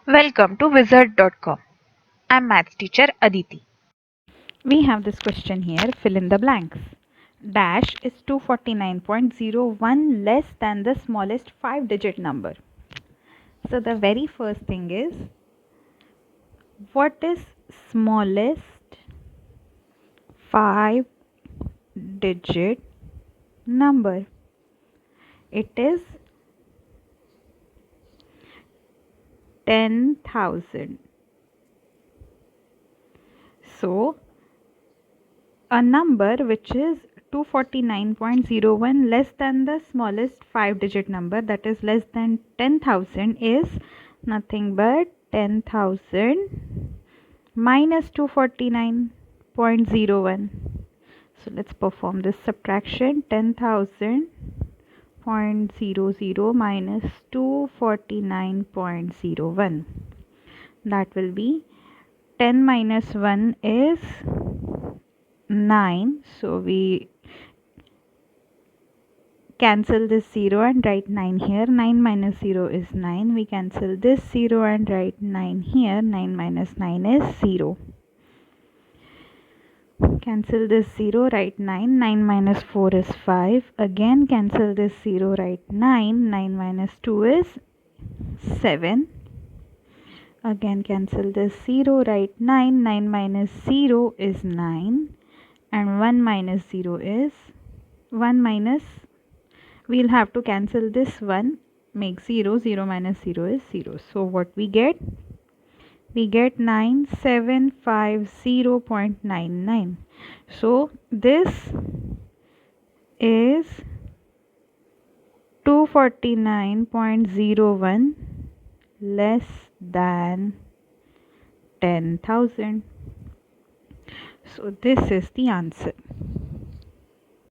Welcome to wizard.com. I'm maths teacher Aditi. We have this question here, fill in the blanks. Dash is 249.01 less than the smallest 5-digit number. So the very first thing is, what is smallest 5-digit number? It is 10,000. So a number which is 249.01 less than the smallest 5-digit number, that is less than 10,000, is nothing but 10,000 minus 249.01. So let's perform this subtraction. 10,000.00 minus 249.01, that will be 10 minus 1 is 9, so we cancel this 0 and write 9 here. 9 minus 0 is 9. We cancel this 0 and write 9 here. 9 minus 9 is 0. Cancel this 0, write 9. 9 minus 4 is 5. Again cancel this 0, write 9. 9 minus 2 is 7. Again cancel this 0, write 9. 9 minus 0 is 9. And 1 minus 0 is 1 minus, we'll have to cancel this 1, make 0. 0 minus 0 is 0. So what we get? We get 9750.99. So this is 249.01 less than 10,000. So this is the answer.